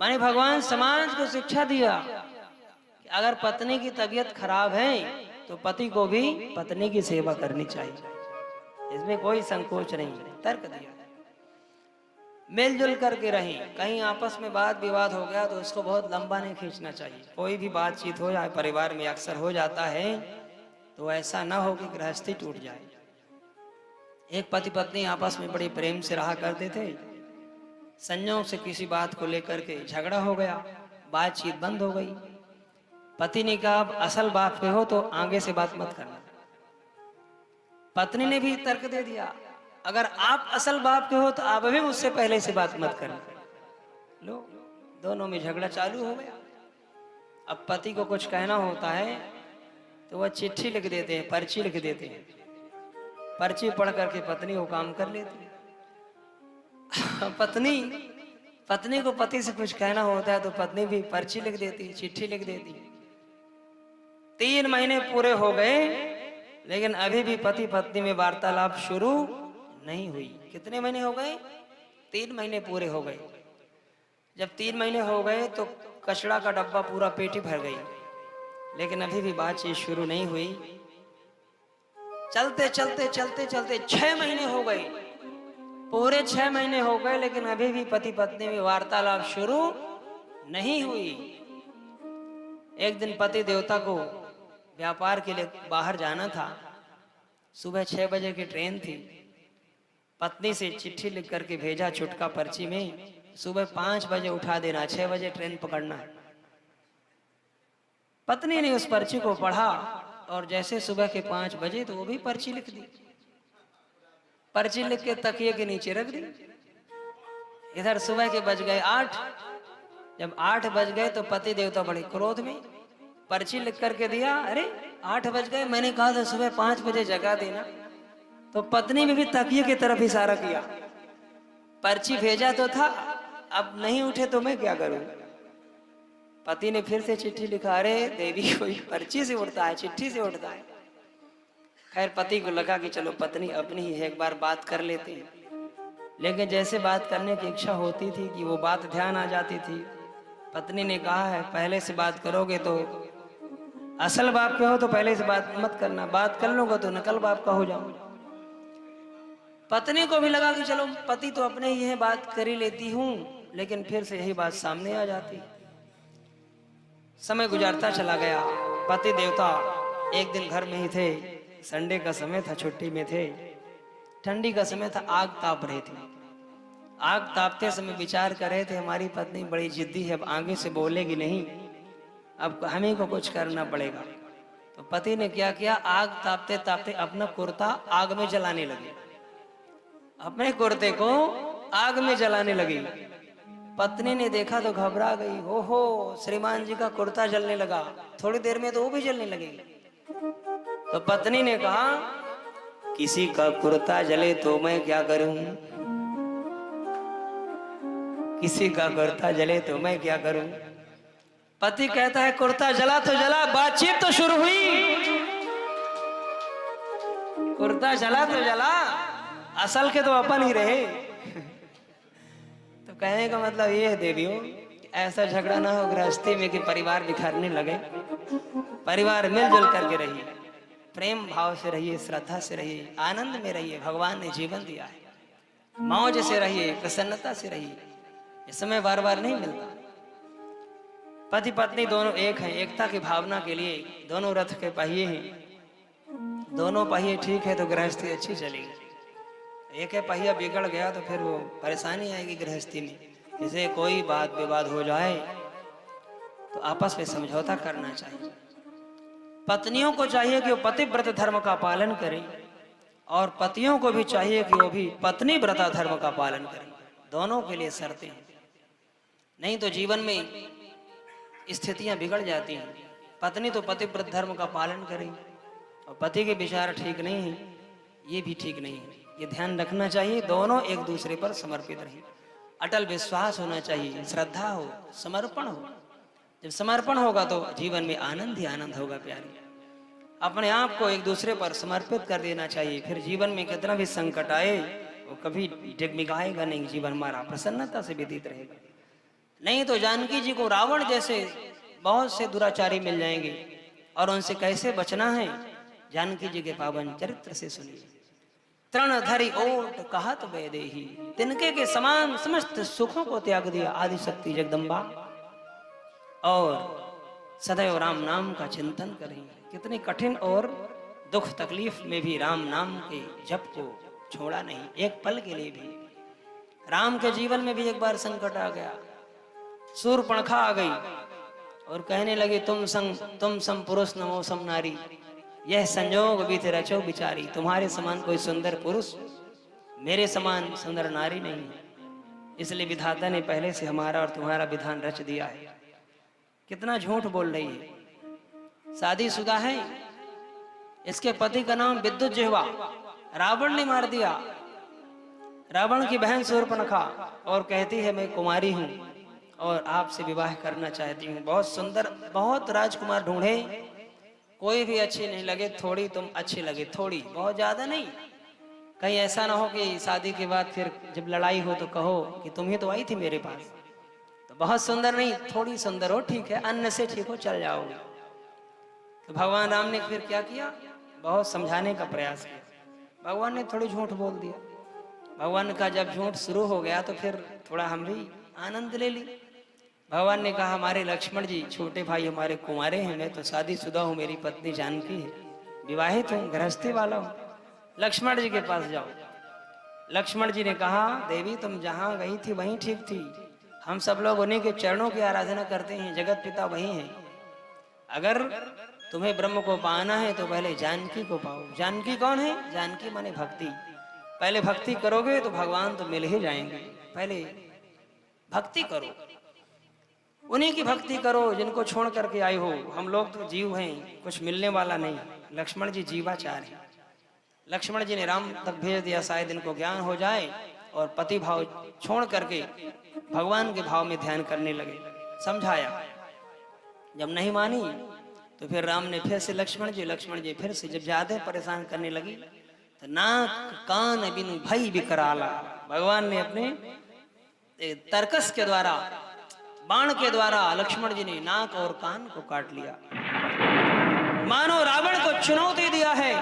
माने भगवान समाज को शिक्षा दिया कि अगर पत्नी की तबीयत खराब है तो पति को भी पत्नी की सेवा करनी चाहिए, इसमें कोई संकोच नहीं है। तर्क दिया मिलजुल करके रहें, कहीं आपस में वाद विवाद हो गया तो उसको बहुत लंबा नहीं खींचना चाहिए। कोई भी बातचीत हो जाए, परिवार में अक्सर हो जाता है, तो ऐसा ना हो कि गृहस्थी टूट जाए। एक पति पत्नी आपस में बड़े प्रेम से रहा करते थे, संयोग से किसी बात को लेकर के झगड़ा हो गया, बातचीत बंद हो गई। पति ने कहा अब असल बात पे हो तो आगे से बात मत करना। पत्नी ने भी तर्क दे दिया अगर आप असल बाप के हो तो आप भी मुझसे पहले से बात मत करना। लो, दोनों में झगड़ा चालू हो गया। अब पति को कुछ कहना होता है तो वह चिट्ठी लिख देते हैं, पर्ची लिख देते हैं, पर्ची पढ़ करके पत्नी वो काम कर लेती है। पत्नी को पति से कुछ कहना होता है तो पत्नी भी पर्ची लिख देती है, चिट्ठी लिख देती है। 3 महीने पूरे हो गए लेकिन अभी भी पति पत्नी में वार्तालाप शुरू नहीं हुई। कितने महीने हो गए? 3 महीने पूरे हो गए। जब 3 महीने हो गए तो कचड़ा का डब्बा पूरा पेटी भर गई, लेकिन अभी भी बातचीत शुरू नहीं हुई। चलते चलते चलते चलते 6 महीने हो गए, पूरे 6 महीने हो गए लेकिन अभी भी पति पत्नी में वार्तालाप शुरू नहीं हुई। एक दिन पति देवता को व्यापार के लिए बाहर जाना था, सुबह 6 बजे की ट्रेन थी। पत्नी से चिट्ठी लिख करके भेजा छुटका पर्ची में, सुबह 5 बजे उठा देना, 6 बजे ट्रेन पकड़ना है। पत्नी ने उस पर्ची को पढ़ा और जैसे सुबह के 5 बजे तो वो भी पर्ची लिख दी। पर्ची लिख के तकिए के नीचे रख दी। इधर सुबह के बज गए 8। जब 8 बज गए तो पति देवता बड़े क्रोध में, पर्ची लिख करके दिया, अरे 8 बज गए, मैंने कहा था सुबह 5 बजे जगा देना। तो पत्नी ने भी तकिए की तरफ इशारा किया, पर्ची भेजा तो था, अब नहीं उठे तो मैं क्या करूं। पति ने फिर से चिट्ठी लिखा, अरे देवी कोई पर्ची से उठता है, चिट्ठी से उठता है। खैर पति को लगा कि चलो पत्नी अपनी ही है, एक बार बात कर लेते हैं। लेकिन जैसे बात करने की इच्छा होती थी कि वो बात ध्यान आ जाती थी। पत्नी ने कहा है पहले से बात करोगे तो असल बाप के हो तो पहले से बात मत करना, बात कर लूंगा तो नकल बाप का हो जाऊंगा। पत्नी को भी लगा कि चलो पति तो अपने ही है, बात कर ही लेती हूँ, लेकिन फिर से यही बात सामने आ जाती। समय गुजारता चला गया। पति देवता एक दिन घर में ही थे, संडे का समय था, छुट्टी में थे, ठंडी का समय था, आग ताप रहे थे। आग तापते समय विचार कर रहे थे हमारी पत्नी बड़ी जिद्दी है, अब आगे से बोलेगी नहीं, अब हमें को कुछ करना पड़ेगा। तो पति ने क्या किया, आग तापते तापते अपना कुर्ता आग में जलाने लगे, अपने कुर्ते को आग में जलाने लगी। पत्नी ने देखा तो घबरा गई, ओहो श्रीमान जी का कुर्ता जलने लगा, थोड़ी देर में तो वो भी जलने लगेगी। तो पत्नी ने कहा किसी का कुर्ता जले तो मैं क्या करूं, किसी का कुर्ता जले तो मैं क्या करूं। पति कहता है कुर्ता जला तो जला, बातचीत तो शुरू हुई, कुर्ता जला तो जला, असल के तो अपन ही रहे। तो कहने का मतलब ये है देवियों, ऐसा झगड़ा ना हो गृहस्थी में कि परिवार बिखरने लगे। परिवार मिलजुल करके रहिए, प्रेम भाव से रहिए, श्रद्धा से रहिए, आनंद में रहिए। भगवान ने जीवन दिया है, मौज से रहिए, प्रसन्नता से रहिए। इस समय बार बार नहीं मिलता। पति पत्नी दोनों एक हैं, एकता की भावना के लिए दोनों रथ के पहिए हैं। दोनों पहिए ठीक है तो गृहस्थी अच्छी चलेगी। एक है पहिया बिगड़ गया तो फिर वो परेशानी आएगी गृहस्थी में। जैसे कोई बात विवाद हो जाए तो आपस में समझौता करना चाहिए। पत्नियों को चाहिए कि वो पतिव्रत धर्म का पालन करें और पतियों को भी चाहिए कि वो भी पत्नी व्रता धर्म का पालन करें। दोनों के लिए शर्तें हैं, नहीं तो जीवन में स्थितियां बिगड़ जाती हैं। पत्नी तो पतिव्रत धर्म का पालन करे और पति के विचार ठीक नहीं है, ये भी ठीक नहीं है। ये ध्यान रखना चाहिए, दोनों एक दूसरे पर समर्पित रहें। अटल विश्वास होना चाहिए, श्रद्धा हो, समर्पण हो। जब समर्पण होगा तो जीवन में आनंद ही आनंद होगा। प्यारे, अपने आप को एक दूसरे पर समर्पित कर देना चाहिए, फिर जीवन में कितना भी संकट आए वो कभी डगमगाएगा नहीं। जीवन हमारा प्रसन्नता से व्यतीत रहेगा। नहीं तो जानकी जी को रावण जैसे बहुत से दुराचारी मिल जाएंगे, और उनसे कैसे बचना है जानकी जी के पावन चरित्र से सुनिए। तृण धरि ओट कहत वैदेही, तिनके के समान समस्त सुखों को त्याग दिया आदि शक्ति जगदम्बा, और सदैव राम नाम का चिंतन करें। कितनी कठिन और दुख तकलीफ में भी राम नाम के जप को छोड़ा नहीं, एक पल के लिए भी। राम के जीवन में भी एक बार संकट आ गया, शूर्पणखा आ गई और कहने लगी तुम सम पुरुष नमो सम नारी, यह संजोग बीत रचो बिचारी। तुम्हारे समान कोई सुंदर पुरुष मेरे समान सुंदर नारी नहीं है, इसलिए विधाता ने पहले से हमारा और तुम्हारा विधान रच दिया है। कितना झूठ बोल रही है, शादीशुदा है, इसके पति का नाम विद्युत जिह्वा, रावण ने मार दिया, रावण की बहन शूर्पणखा, और कहती है मैं कुमारी हूं और आपसे विवाह करना चाहती हूँ। बहुत सुंदर, बहुत राजकुमार ढूंढे, कोई भी अच्छी नहीं लगे, थोड़ी तुम अच्छी लगे, थोड़ी, बहुत ज्यादा नहीं। कहीं ऐसा ना हो कि शादी के बाद फिर जब लड़ाई हो तो कहो कि तुम ही तो आई थी मेरे पास। तो बहुत सुंदर नहीं, थोड़ी सुंदर हो, ठीक है, अन्न से ठीक हो, चल जाओगे। तो भगवान राम ने फिर क्या किया, बहुत समझाने का प्रयास किया। भगवान ने थोड़ी झूठ बोल दिया। भगवान का जब झूठ शुरू हो गया तो फिर थोड़ा हम भी आनंद ले ली। भगवान ने कहा हमारे लक्ष्मण जी छोटे भाई हमारे कुंवारे हैं, मैं तो शादीशुदा हूँ, मेरी पत्नी जानकी है, विवाहित हूँ, गृहस्थी वाला हूँ, लक्ष्मण जी के पास जाओ। लक्ष्मण जी ने कहा देवी तुम जहाँ गई थी वहीं ठीक थी, हम सब लोग उन्हीं के चरणों की आराधना करते हैं, जगत पिता वही है। अगर तुम्हें ब्रह्म को पाना है तो पहले जानकी को पाओ। जानकी कौन है, जानकी माने भक्ति। पहले भक्ति करोगे तो भगवान तो मिल ही जाएंगे, पहले भक्ति करो, उन्हीं की भक्ति करो जिनको छोड़ करके आए हो। हम लोग तो जीव हैं, कुछ मिलने वाला नहीं। लक्ष्मण जी जीवाचार है। लक्ष्मण जी ने राम तक भेज दिया, शायद इनको ज्ञान हो जाए और पति भाव छोड़ करके भगवान के भाव में ध्यान करने लगे। समझाया, जब नहीं मानी तो फिर राम ने फिर से लक्ष्मण जी फिर से जब ज्यादा परेशान करने लगी तो नाक कान बिनु भई विकराला, भगवान ने अपने तर्कस के द्वारा, बाण के द्वारा लक्ष्मण जी ने नाक और कान को काट लिया। मानो रावण को चुनौती दिया है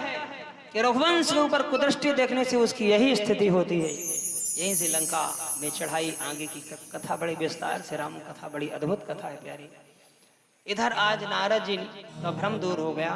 कि रघुवंश के ऊपर कुदृष्टि देखने से उसकी यही स्थिति होती है। यहीं से लंका में चढ़ाई आगे की कथा बड़ी विस्तार से, राम कथा बड़ी अद्भुत कथा है प्यारी। इधर आज नारद जी का भ्रम दूर हो गया।